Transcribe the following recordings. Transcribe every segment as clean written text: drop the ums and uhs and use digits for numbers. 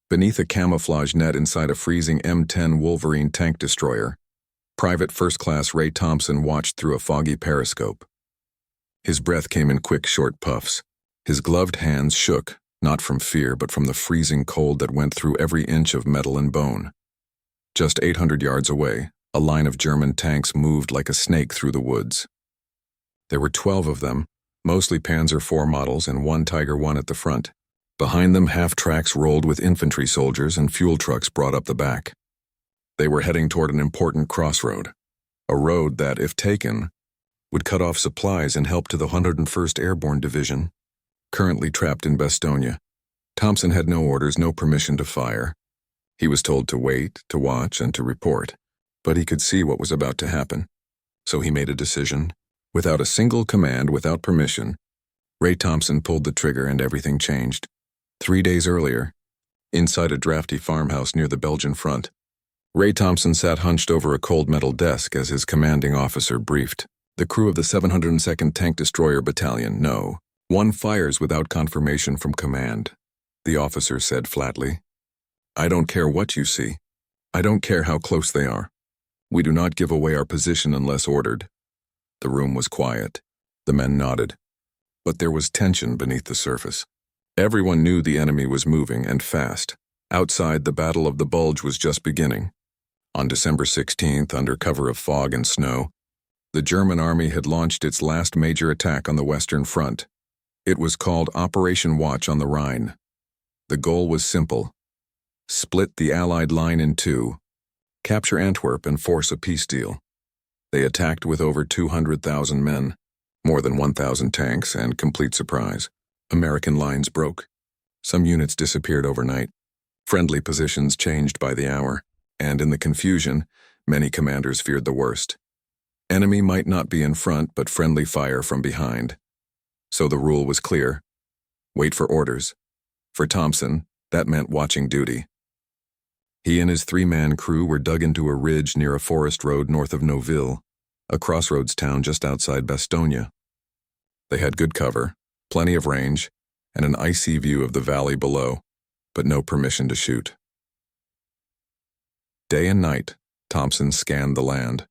Beneath a camouflage net inside a freezing M10 Wolverine tank destroyer, Private First Class Ray Thompson watched through a foggy periscope. His breath came in quick, short puffs. His gloved hands shook, not from fear but from the freezing cold that went through every inch of metal and bone. Just 800 yards away, a line of German tanks moved like a snake through the woods. There were 12 of them, mostly Panzer IV models and one Tiger I at the front. Behind them, half-tracks rolled with infantry soldiers and fuel trucks brought up the back. They were heading toward an important crossroad, a road that, if taken, would cut off supplies and help to the 101st Airborne Division, currently trapped in Bastogne. Thompson had no orders, no permission to fire. He was told to wait, to watch, and to report, but he could see what was about to happen. So he made a decision. Without a single command, without permission, Ray Thompson pulled the trigger and everything changed. 3 days earlier, inside a drafty farmhouse near the Belgian front, Ray Thompson sat hunched over a cold metal desk as his commanding officer briefed. The crew of the 702nd Tank Destroyer Battalion know. One fires without confirmation from command, the officer said flatly. I don't care what you see. I don't care how close they are. We do not give away our position unless ordered. The room was quiet. The men nodded. But there was tension beneath the surface. Everyone knew the enemy was moving, and fast. Outside, the Battle of the Bulge was just beginning. On December 16th, under cover of fog and snow, the German army had launched its last major attack on the Western Front. It was called Operation Watch on the Rhine. The goal was simple. Split the Allied line in two, capture Antwerp and force a peace deal. They attacked with over 200,000 men, more than 1,000 tanks, and complete surprise. American lines broke. Some units disappeared overnight. Friendly positions changed by the hour, and in the confusion, many commanders feared the worst. Enemy might not be in front, but friendly fire from behind. So the rule was clear. Wait for orders. For Thompson, that meant watching duty. He and his 3-man crew were dug into a ridge near a forest road north of Noville, a crossroads town just outside Bastogne. They had good cover, plenty of range, and an icy view of the valley below, but no permission to shoot. Day and night, Thompson scanned the land.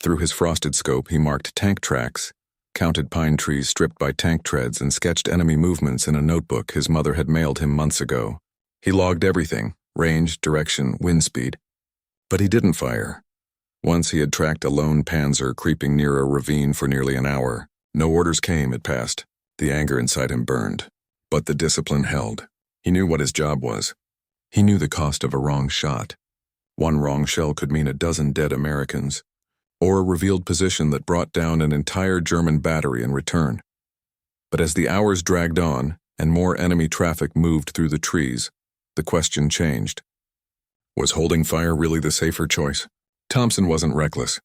Through his frosted scope, he marked tank tracks, counted pine trees stripped by tank treads, and sketched enemy movements in a notebook his mother had mailed him months ago. He logged everything, range, direction, wind speed. But he didn't fire. Once he had tracked a lone Panzer creeping near a ravine for nearly an hour. No orders came, it passed. The anger inside him burned. But the discipline held. He knew what his job was. He knew the cost of a wrong shot. One wrong shell could mean a dozen dead Americans, or a revealed position that brought down an entire German battery in return. But as the hours dragged on and more enemy traffic moved through the trees, the question changed. Was holding fire really the safer choice? Thompson wasn't reckless.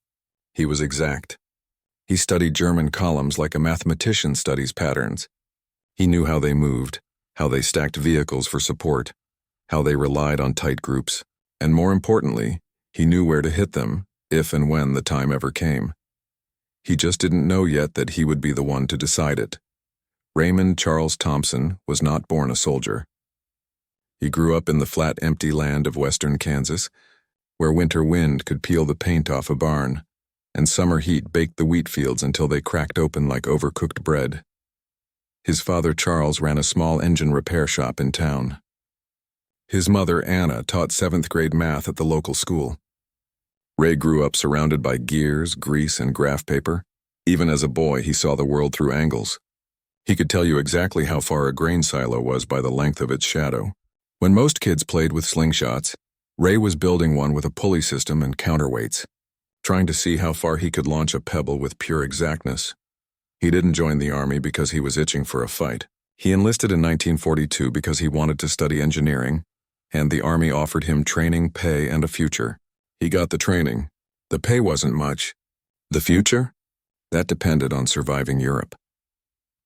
He was exact. He studied German columns like a mathematician studies patterns. He knew how they moved, how they stacked vehicles for support, how they relied on tight groups, and more importantly, he knew where to hit them if and when the time ever came. He just didn't know yet that he would be the one to decide it. Raymond Charles Thompson was not born a soldier. He grew up in the flat, empty land of western Kansas, where winter wind could peel the paint off a barn, and summer heat baked the wheat fields until they cracked open like overcooked bread. His father, Charles, ran a small engine repair shop in town. His mother, Anna, taught 7th grade math at the local school. Ray grew up surrounded by gears, grease, and graph paper. Even as a boy, he saw the world through angles. He could tell you exactly how far a grain silo was by the length of its shadow. When most kids played with slingshots, Ray was building one with a pulley system and counterweights, trying to see how far he could launch a pebble with pure exactness. He didn't join the army because he was itching for a fight. He enlisted in 1942 because he wanted to study engineering, and the army offered him training, pay, and a future. He got the training. The pay wasn't much. The future? That depended on surviving Europe.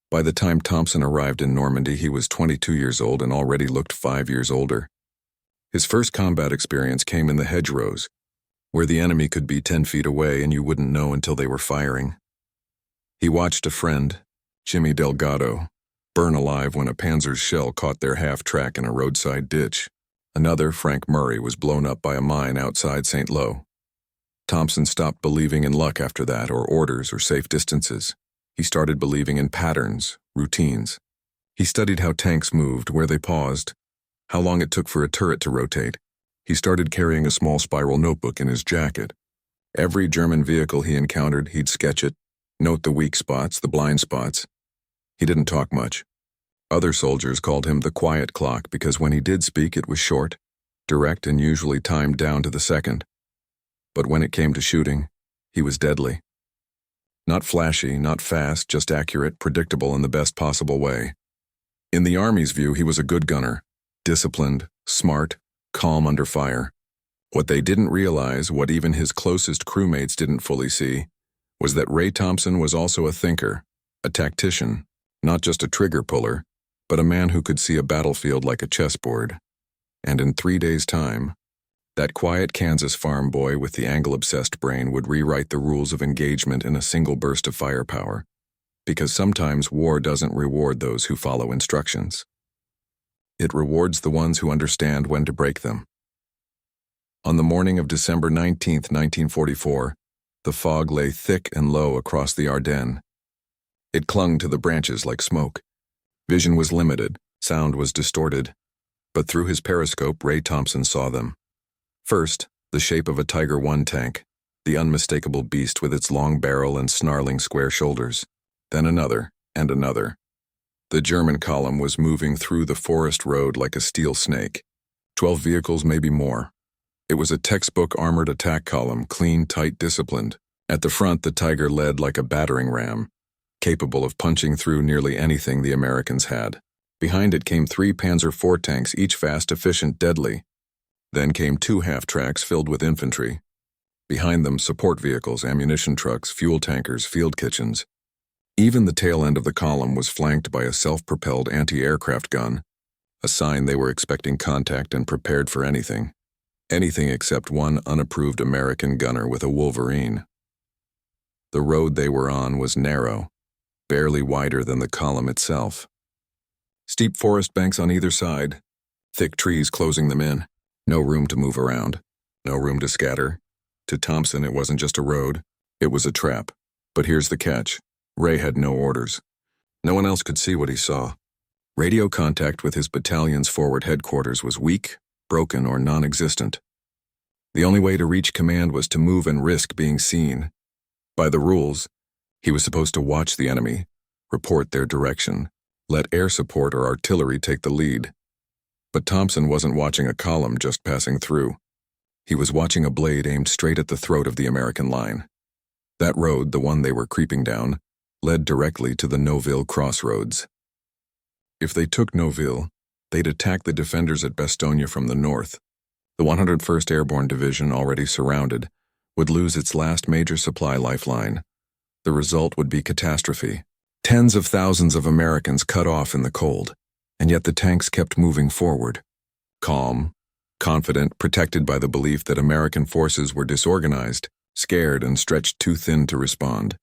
By the time Thompson arrived in Normandy, he was 22 years old and already looked 5 years older. His first combat experience came in the hedgerows, where the enemy could be 10 feet away and you wouldn't know until they were firing. He watched a friend, Jimmy Delgado, burn alive when a Panzer's shell caught their half-track in a roadside ditch. Another, Frank Murray, was blown up by a mine outside St. Lo. Thompson stopped believing in luck after that, or orders, or safe distances. He started believing in patterns, routines. He studied how tanks moved, where they paused, how long it took for a turret to rotate. He started carrying a small spiral notebook in his jacket. Every German vehicle he encountered, he'd sketch it, note the weak spots, the blind spots. He didn't talk much. Other soldiers called him the quiet clock because when he did speak, it was short, direct, and usually timed down to the second. But when it came to shooting, he was deadly. Not flashy, not fast, just accurate, predictable in the best possible way. In the Army's view, he was a good gunner, disciplined, smart, calm under fire. What they didn't realize, what even his closest crewmates didn't fully see, was that Ray Thompson was also a thinker, a tactician, not just a trigger puller, but a man who could see a battlefield like a chessboard. And in 3 days' time, that quiet Kansas farm boy with the angle-obsessed brain would rewrite the rules of engagement in a single burst of firepower, because sometimes war doesn't reward those who follow instructions. It rewards the ones who understand when to break them. On the morning of December 19, 1944, the fog lay thick and low across the Ardennes. It clung to the branches like smoke. Vision was limited, sound was distorted, but through his periscope, Ray Thompson saw them. First, the shape of a Tiger I tank, the unmistakable beast with its long barrel and snarling square shoulders. Then another, and another. The German column was moving through the forest road like a steel snake. 12 vehicles, maybe more. It was a textbook armored attack column, clean, tight, disciplined. At the front, the Tiger led like a battering ram, capable of punching through nearly anything the Americans had. Behind it came 3 Panzer IV tanks, each fast, efficient, deadly. Then came 2 half-tracks filled with infantry. Behind them, support vehicles, ammunition trucks, fuel tankers, field kitchens. Even the tail end of the column was flanked by a self-propelled anti-aircraft gun, a sign they were expecting contact and prepared for anything. Anything except one unapproved American gunner with a Wolverine. The road they were on was narrow, barely wider than the column itself. Steep forest banks on either side, thick trees closing them in. No room to move around, no room to scatter. To Thompson, it wasn't just a road, it was a trap. But here's the catch. Ray had no orders. No one else could see what he saw. Radio contact with his battalion's forward headquarters was weak, broken, or non-existent. The only way to reach command was to move and risk being seen. By the rules, he was supposed to watch the enemy, report their direction, let air support or artillery take the lead. But Thompson wasn't watching a column just passing through. He was watching a blade aimed straight at the throat of the American line. That road, the one they were creeping down, led directly to the Noville crossroads. If they took Noville, they'd attack the defenders at Bastogne from the north. The 101st Airborne Division, already surrounded, would lose its last major supply lifeline. The result would be catastrophe. Tens of thousands of Americans cut off in the cold, and yet the tanks kept moving forward. Calm, confident, protected by the belief that American forces were disorganized, scared, and stretched too thin to respond.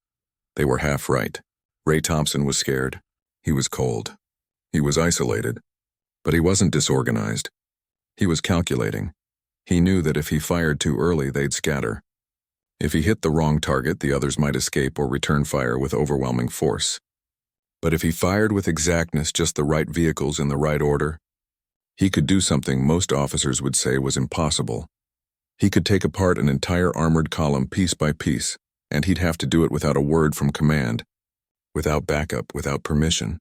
They were half right. Ray Thompson was scared. He was cold. He was isolated. But he wasn't disorganized. He was calculating. He knew that if he fired too early, they'd scatter. If he hit the wrong target, the others might escape or return fire with overwhelming force. But if he fired with exactness, just the right vehicles in the right order, he could do something most officers would say was impossible. He could take apart an entire armored column piece by piece, and he'd have to do it without a word from command, without backup, without permission.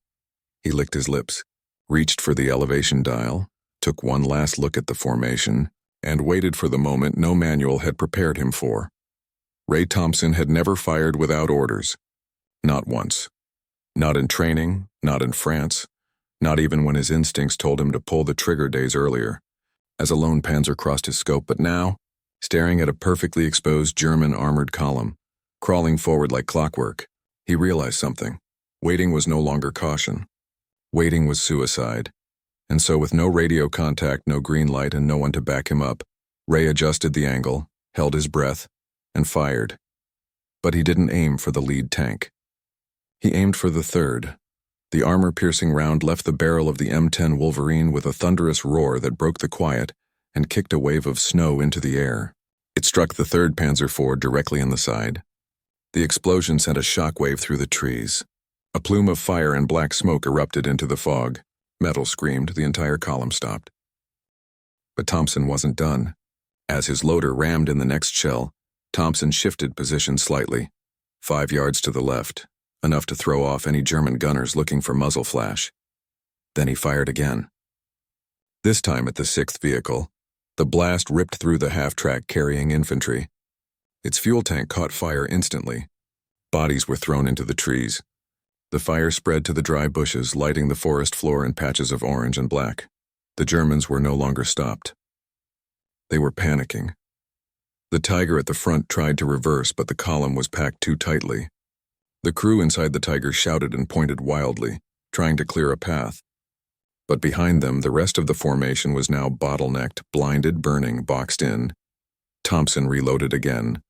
He licked his lips, reached for the elevation dial, took one last look at the formation, and waited for the moment no manual had prepared him for. Ray Thompson had never fired without orders. Not once. Not in training, not in France, not even when his instincts told him to pull the trigger days earlier, as a lone Panzer crossed his scope. But now, staring at a perfectly exposed German armored column, crawling forward like clockwork, he realized something. Waiting was no longer caution. Waiting was suicide. And so with no radio contact, no green light, and no one to back him up, Ray adjusted the angle, held his breath, and fired. But he didn't aim for the lead tank. He aimed for the third. The armor-piercing round left the barrel of the M10 Wolverine with a thunderous roar that broke the quiet and kicked a wave of snow into the air. It struck the 3rd Panzer IV directly in the side. The explosion sent a shockwave through the trees. A plume of fire and black smoke erupted into the fog. Metal screamed, the entire column stopped. But Thompson wasn't done. As his loader rammed in the next shell, Thompson shifted position slightly, 5 yards to the left, enough to throw off any German gunners looking for muzzle flash. Then he fired again. This time at the 6th vehicle, the blast ripped through the half-track carrying infantry. Its fuel tank caught fire instantly. Bodies were thrown into the trees. The fire spread to the dry bushes, lighting the forest floor in patches of orange and black. The Germans were no longer stopped. They were panicking. The Tiger at the front tried to reverse, but the column was packed too tightly. The crew inside the Tiger shouted and pointed wildly, trying to clear a path. But behind them, the rest of the formation was now bottlenecked, blinded, burning, boxed in. Thompson reloaded again.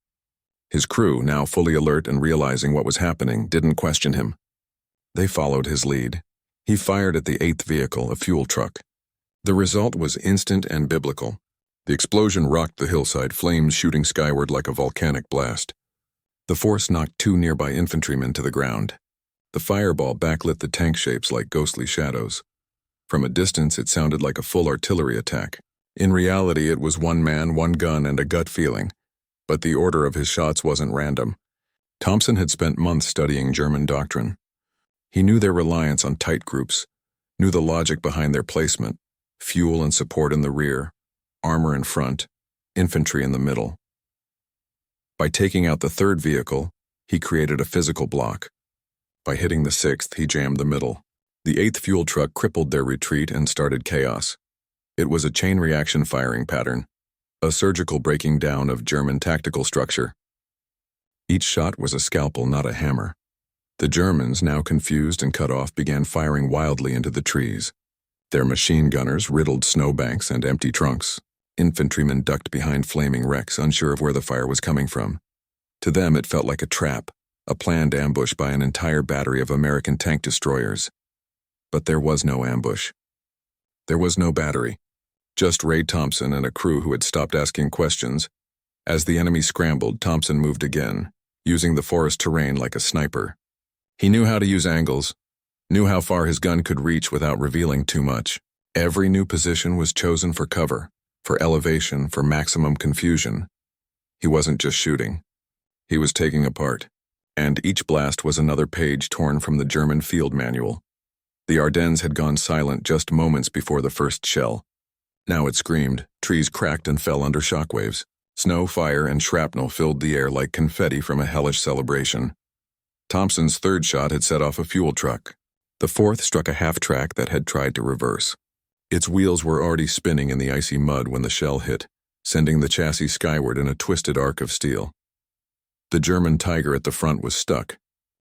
His crew, now fully alert and realizing what was happening, didn't question him. They followed his lead. He fired at the 8th vehicle, a fuel truck. The result was instant and biblical. The explosion rocked the hillside, flames shooting skyward like a volcanic blast. The force knocked 2 nearby infantrymen to the ground. The fireball backlit the tank shapes like ghostly shadows. From a distance, it sounded like a full artillery attack. In reality, it was 1 man, 1 gun, and a gut feeling. But the order of his shots wasn't random. Thompson had spent months studying German doctrine. He knew their reliance on tight groups, knew the logic behind their placement, fuel and support in the rear, armor in front, infantry in the middle. By taking out the 3rd vehicle, he created a physical block. By hitting the 6th, he jammed the middle. The 8th fuel truck crippled their retreat and started chaos. It was a chain reaction firing pattern, a surgical breaking down of German tactical structure. Each shot was a scalpel, not a hammer. The Germans, now confused and cut off, began firing wildly into the trees. Their machine gunners riddled snowbanks and empty trunks. Infantrymen ducked behind flaming wrecks, unsure of where the fire was coming from. To them, it felt like a trap, a planned ambush by an entire battery of American tank destroyers. But there was no ambush. There was no battery. Just Ray Thompson and a crew who had stopped asking questions. As the enemy scrambled, Thompson moved again, using the forest terrain like a sniper. He knew how to use angles, knew how far his gun could reach without revealing too much. Every new position was chosen for cover, for elevation, for maximum confusion. He wasn't just shooting. He was taking apart. And each blast was another page torn from the German field manual. The Ardennes had gone silent just moments before the first shell. Now it screamed, trees cracked and fell under shockwaves. Snow, fire, and shrapnel filled the air like confetti from a hellish celebration. Thompson's 3rd shot had set off a fuel truck. The 4th struck a half-track that had tried to reverse. Its wheels were already spinning in the icy mud when the shell hit, sending the chassis skyward in a twisted arc of steel. The German Tiger at the front was stuck.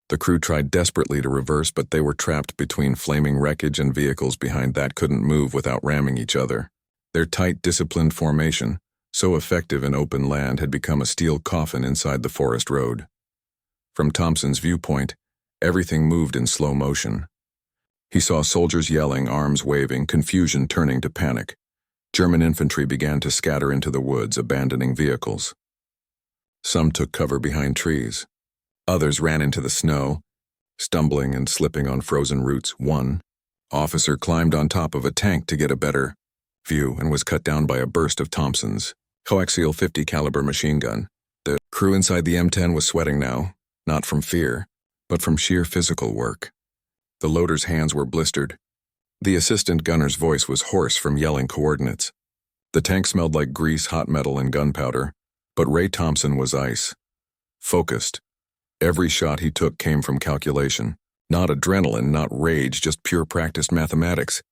The crew tried desperately to reverse, but they were trapped between flaming wreckage and vehicles behind that couldn't move without ramming each other. Their tight, disciplined formation, so effective in open land, had become a steel coffin inside the forest road. From Thompson's viewpoint, everything moved in slow motion. He saw soldiers yelling, arms waving, confusion turning to panic. German infantry began to scatter into the woods, abandoning vehicles. Some took cover behind trees. Others ran into the snow, stumbling and slipping on frozen roots. One officer climbed on top of a tank to get a better view and was cut down by a burst of Thompson's coaxial 50 caliber machine gun. The crew inside the M10 was sweating now, not from fear, but from sheer physical work. The loader's hands were blistered. The assistant gunner's voice was hoarse from yelling coordinates. The tank smelled like grease, hot metal, and gunpowder, but Ray Thompson was ice. Focused. Every shot he took came from calculation. Not adrenaline, not rage, just pure practiced mathematics.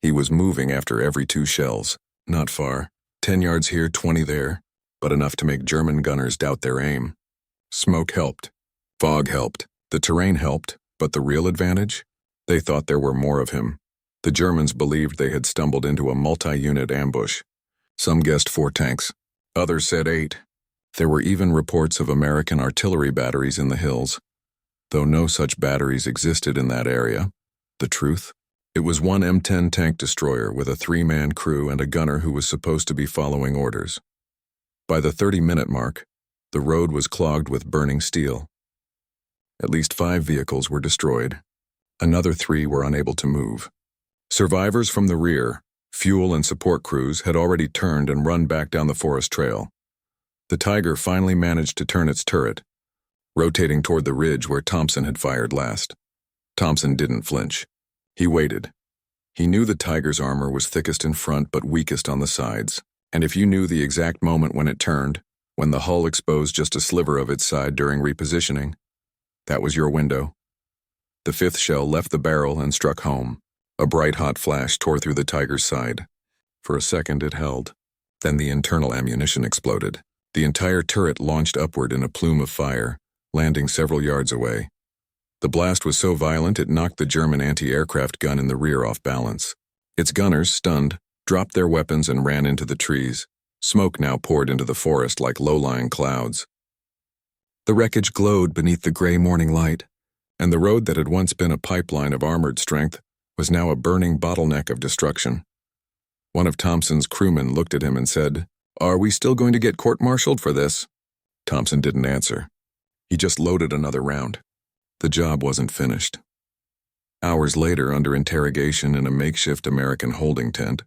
He was moving after every 2 shells. Not far. 10 yards here, 20 there, but enough to make German gunners doubt their aim. Smoke helped. Fog helped. The terrain helped, but the real advantage? They thought there were more of him. The Germans believed they had stumbled into a multi-unit ambush. Some guessed 4 tanks. Others said 8. There were even reports of American artillery batteries in the hills. Though no such batteries existed in that area, the truth? It was one M10 tank destroyer with a 3-man crew and a gunner who was supposed to be following orders. By the 30-minute mark, the road was clogged with burning steel. At least 5 vehicles were destroyed. Another 3 were unable to move. Survivors from the rear, fuel and support crews, had already turned and run back down the forest trail. The Tiger finally managed to turn its turret, rotating toward the ridge where Thompson had fired last. Thompson didn't flinch. He waited. He knew the Tiger's armor was thickest in front but weakest on the sides, and if you knew the exact moment when it turned, when the hull exposed just a sliver of its side during repositioning, that was your window. The 5th shell left the barrel and struck home. A bright hot flash tore through the Tiger's side. For a second it held. Then the internal ammunition exploded. The entire turret launched upward in a plume of fire, landing several yards away. The blast was so violent it knocked the German anti-aircraft gun in the rear off balance. Its gunners, stunned, dropped their weapons and ran into the trees. Smoke now poured into the forest like low-lying clouds. The wreckage glowed beneath the gray morning light, and the road that had once been a pipeline of armored strength was now a burning bottleneck of destruction. One of Thompson's crewmen looked at him and said, "Are we still going to get court-martialed for this?" Thompson didn't answer. He just loaded another round. The job wasn't finished. Hours later, under interrogation in a makeshift American holding tent,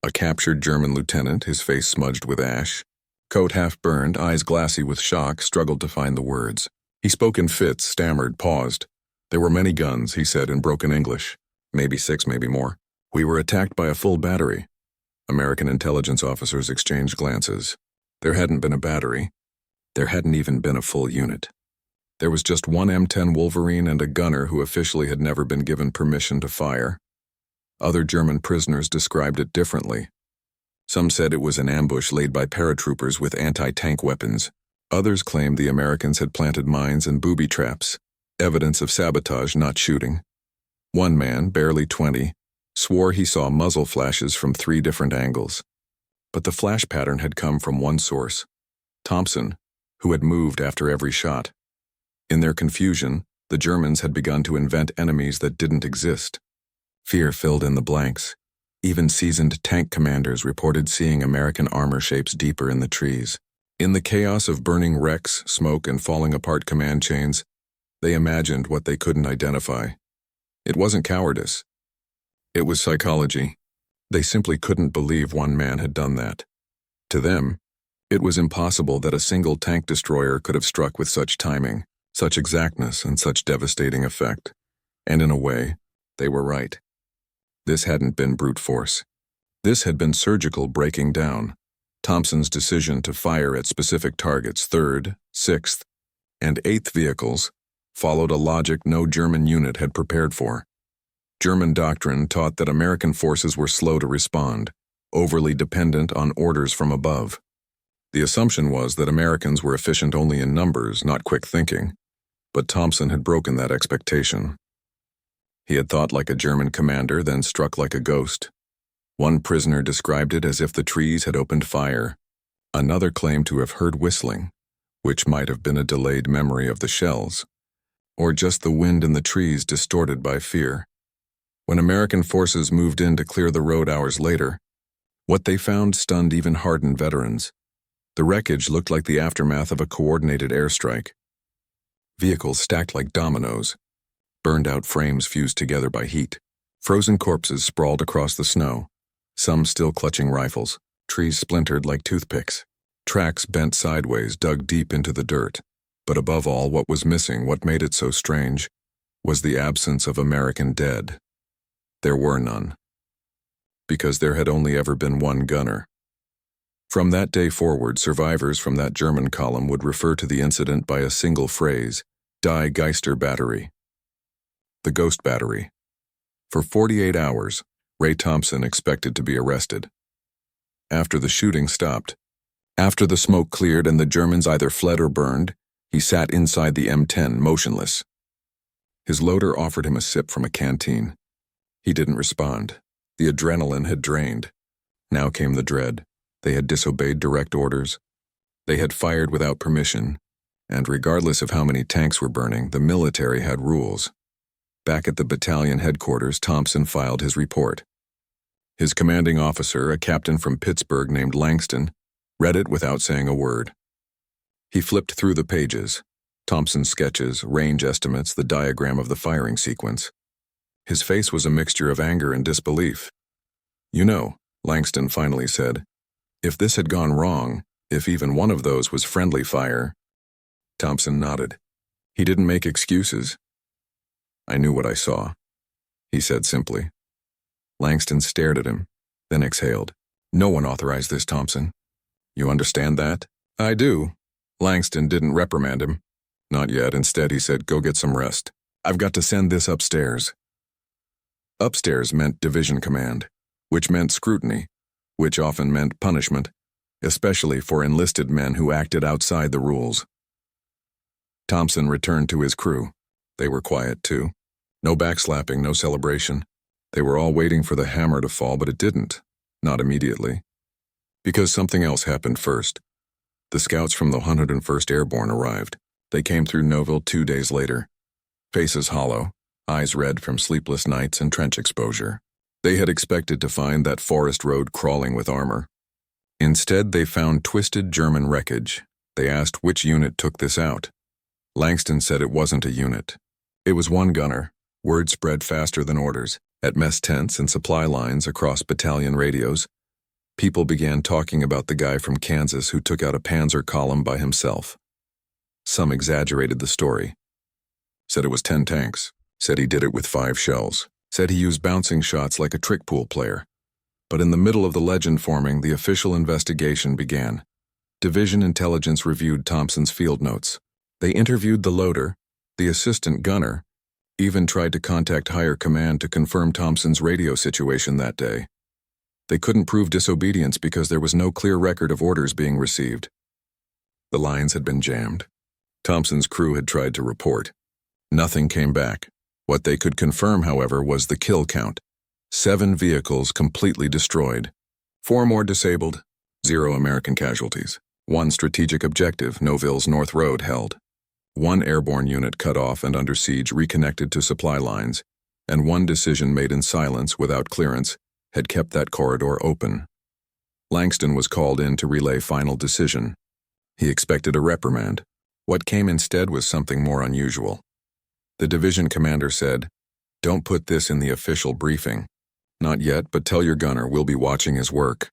a captured German lieutenant, his face smudged with ash, coat half burned, eyes glassy with shock, struggled to find the words. He spoke in fits, stammered, paused. "There were many guns," he said in broken English. "Maybe 6, maybe more. We were attacked by a full battery." American intelligence officers exchanged glances. There hadn't been a battery. There hadn't even been a full unit. There was just one M10 Wolverine and a gunner who officially had never been given permission to fire. Other German prisoners described it differently. Some said it was an ambush laid by paratroopers with anti-tank weapons. Others claimed the Americans had planted mines and booby traps, evidence of sabotage, not shooting. One man, barely 20, swore he saw muzzle flashes from 3 different angles. But the flash pattern had come from one source, Thompson, who had moved after every shot. In their confusion, the Germans had begun to invent enemies that didn't exist. Fear filled in the blanks. Even seasoned tank commanders reported seeing American armor shapes deeper in the trees. In the chaos of burning wrecks, smoke, and falling apart command chains, they imagined what they couldn't identify. It wasn't cowardice. It was psychology. They simply couldn't believe one man had done that. To them, it was impossible that a single tank destroyer could have struck with such timing, such exactness, and such devastating effect. And in a way, they were right. This hadn't been brute force. This had been surgical breaking down. Thompson's decision to fire at specific targets, 3rd, 6th, and 8th vehicles, followed a logic no German unit had prepared for. German doctrine taught that American forces were slow to respond, overly dependent on orders from above. The assumption was that Americans were efficient only in numbers, not quick thinking, but Thompson had broken that expectation. He had thought like a German commander, then struck like a ghost. One prisoner described it as if the trees had opened fire. Another claimed to have heard whistling, which might have been a delayed memory of the shells, or just the wind in the trees distorted by fear. When American forces moved in to clear the road hours later, what they found stunned even hardened veterans. The wreckage looked like the aftermath of a coordinated airstrike. Vehicles stacked like dominoes, burned-out frames fused together by heat, frozen corpses sprawled across the snow, some still clutching rifles, trees splintered like toothpicks, tracks bent sideways dug deep into the dirt. But above all, what was missing, what made it so strange, was the absence of American dead. There were none. Because there had only ever been one gunner. From that day forward, survivors from that German column would refer to the incident by a single phrase, Die Geister Battery. The Ghost Battery. For 48 hours, Ray Thompson expected to be arrested. After the shooting stopped, after the smoke cleared and the Germans either fled or burned, he sat inside the M10, motionless. His loader offered him a sip from a canteen. He didn't respond. The adrenaline had drained. Now came the dread. They had disobeyed direct orders. They had fired without permission. And regardless of how many tanks were burning, the military had rules. Back at the battalion headquarters, Thompson filed his report. His commanding officer, a captain from Pittsburgh named Langston, read it without saying a word. He flipped through the pages, Thompson's sketches, range estimates, the diagram of the firing sequence. His face was a mixture of anger and disbelief. "You know," Langston finally said, "if this had gone wrong, if even one of those was friendly fire—" Thompson nodded. He didn't make excuses. "I knew what I saw," he said simply. Langston stared at him, then exhaled. "No one authorized this, Thompson. You understand that?" "I do." Langston didn't reprimand him. Not yet. Instead, he said, "Go get some rest. I've got to send this upstairs." Upstairs meant division command, which meant scrutiny, which often meant punishment, especially for enlisted men who acted outside the rules. Thompson returned to his crew. They were quiet, too. No backslapping, no celebration. They were all waiting for the hammer to fall, but it didn't. Not immediately. Because something else happened first. The scouts from the 101st Airborne arrived. They came through Nouville 2 days later. Faces hollow, eyes red from sleepless nights and trench exposure. They had expected to find that forest road crawling with armor. Instead, they found twisted German wreckage. They asked which unit took this out. Langston said it wasn't a unit. It was one gunner. Word spread faster than orders. At mess tents and supply lines across battalion radios, people began talking about the guy from Kansas who took out a Panzer column by himself. Some exaggerated the story. Said it was 10 tanks. Said he did it with 5 shells. Said he used bouncing shots like a trick pool player. But in the middle of the legend forming, the official investigation began. Division intelligence reviewed Thompson's field notes. They interviewed the loader, the assistant gunner, even tried to contact higher command to confirm Thompson's radio situation that day. They couldn't prove disobedience because there was no clear record of orders being received. The lines had been jammed. Thompson's crew had tried to report. Nothing came back. What they could confirm, however, was the kill count. 7 vehicles completely destroyed. 4 more disabled. 0 American casualties. 1 strategic objective, Nouville's North Road, held. 1 airborne unit cut off and under siege reconnected to supply lines, and 1 decision made in silence without clearance had kept that corridor open. Langston was called in to relay final decision. He expected a reprimand. What came instead was something more unusual. The division commander said, "Don't put this in the official briefing. Not yet, but tell your gunner we'll be watching his work."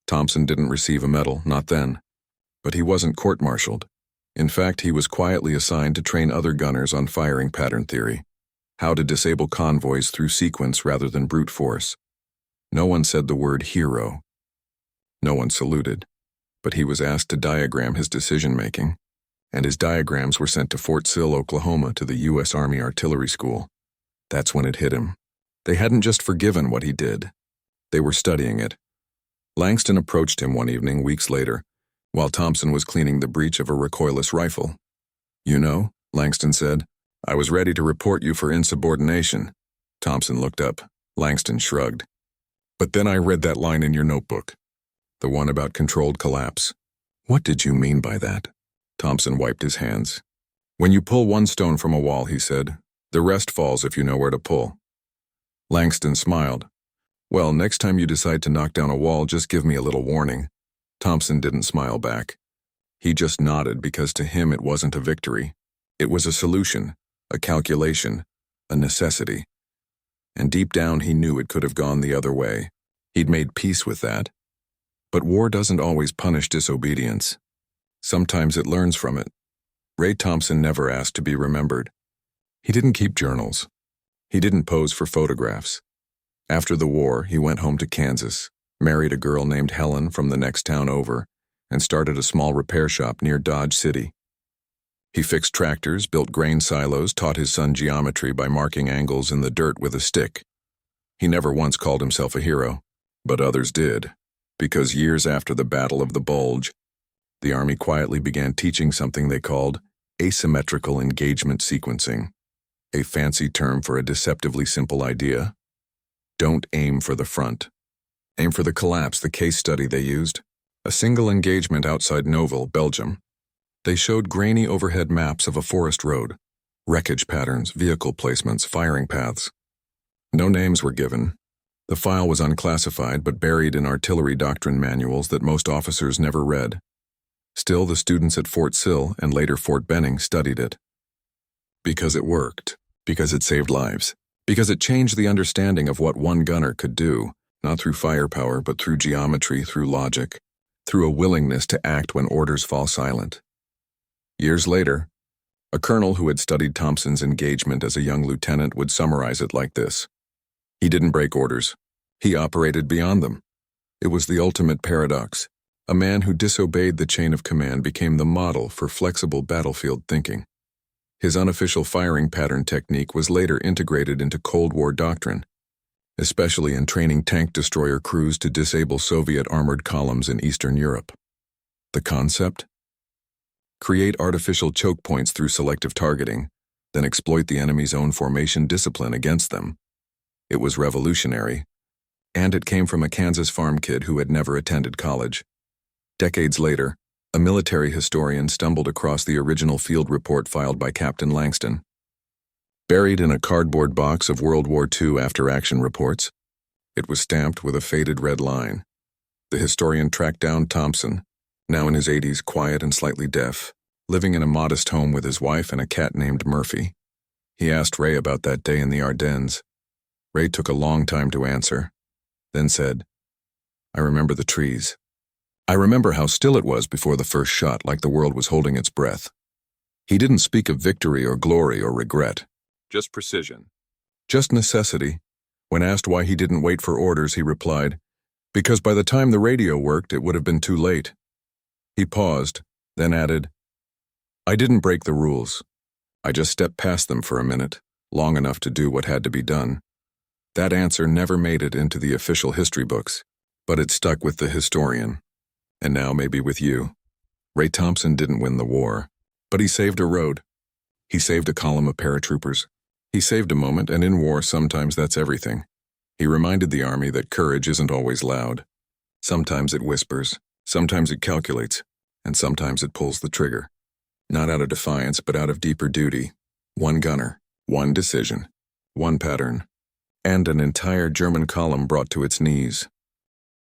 Thompson didn't receive a medal, not then. But he wasn't court-martialed. In fact, he was quietly assigned to train other gunners on firing pattern theory, how to disable convoys through sequence rather than brute force. No one said the word hero. No one saluted, but he was asked to diagram his decision-making, and his diagrams were sent to Fort Sill, Oklahoma, to the U.S. Army Artillery School. That's when it hit him. They hadn't just forgiven what he did. They were studying it. Langston approached him one evening, weeks later, while Thompson was cleaning the breech of a recoilless rifle. "You know," Langston said, "I was ready to report you for insubordination." Thompson looked up. Langston shrugged. "But then I read that line in your notebook. The one about controlled collapse. What did you mean by that?" Thompson wiped his hands. "When you pull 1 stone from a wall," he said, "the rest falls if you know where to pull." Langston smiled. "Well, next time you decide to knock down a wall, just give me a little warning." Thompson didn't smile back. He just nodded because to him it wasn't a victory. It was a solution, a calculation, a necessity. And deep down he knew it could have gone the other way. He'd made peace with that. But war doesn't always punish disobedience. Sometimes it learns from it. Ray Thompson never asked to be remembered. He didn't keep journals. He didn't pose for photographs. After the war, he went home to Kansas, married a girl named Helen from the next town over, and started a small repair shop near Dodge City. He fixed tractors, built grain silos, taught his son geometry by marking angles in the dirt with a stick. He never once called himself a hero, but others did, because years after the Battle of the Bulge, the Army quietly began teaching something they called asymmetrical engagement sequencing, a fancy term for a deceptively simple idea. Don't aim for the front. Aim for the collapse, the case study they used. A single engagement outside Nouville, Belgium. They showed grainy overhead maps of a forest road. Wreckage patterns, vehicle placements, firing paths. No names were given. The file was unclassified but buried in artillery doctrine manuals that most officers never read. Still, the students at Fort Sill and later Fort Benning studied it. Because it worked. Because it saved lives. Because it changed the understanding of what one gunner could do, not through firepower but through geometry, through logic, through a willingness to act when orders fall silent. Years later, a colonel who had studied Thompson's engagement as a young lieutenant would summarize it like this. He didn't break orders. He operated beyond them. It was the ultimate paradox. A man who disobeyed the chain of command became the model for flexible battlefield thinking. His unofficial firing pattern technique was later integrated into Cold War doctrine, especially in training tank destroyer crews to disable Soviet armored columns in Eastern Europe. The concept? Create artificial choke points through selective targeting, then exploit the enemy's own formation discipline against them. It was revolutionary, and it came from a Kansas farm kid who had never attended college. Decades later, a military historian stumbled across the original field report filed by Captain Langston. Buried in a cardboard box of World War II after-action reports, it was stamped with a faded red line. The historian tracked down Thompson, now in his 80s, quiet and slightly deaf, living in a modest home with his wife and a cat named Murphy. He asked Ray about that day in the Ardennes. Ray took a long time to answer, then said, "I remember the trees. I remember how still it was before the first shot, like the world was holding its breath." He didn't speak of victory or glory or regret. Just precision. Just necessity. When asked why he didn't wait for orders, he replied, "Because by the time the radio worked, it would have been too late." He paused, then added, "I didn't break the rules. I just stepped past them for a minute, long enough to do what had to be done." That answer never made it into the official history books, but it stuck with the historian. And now maybe with you. Ray Thompson didn't win the war, but he saved a road. He saved a column of paratroopers. He saved a moment, and in war sometimes that's everything. He reminded the Army that courage isn't always loud. Sometimes it whispers, sometimes it calculates, and sometimes it pulls the trigger. Not out of defiance, but out of deeper duty. One gunner, one decision, one pattern, and an entire German column brought to its knees.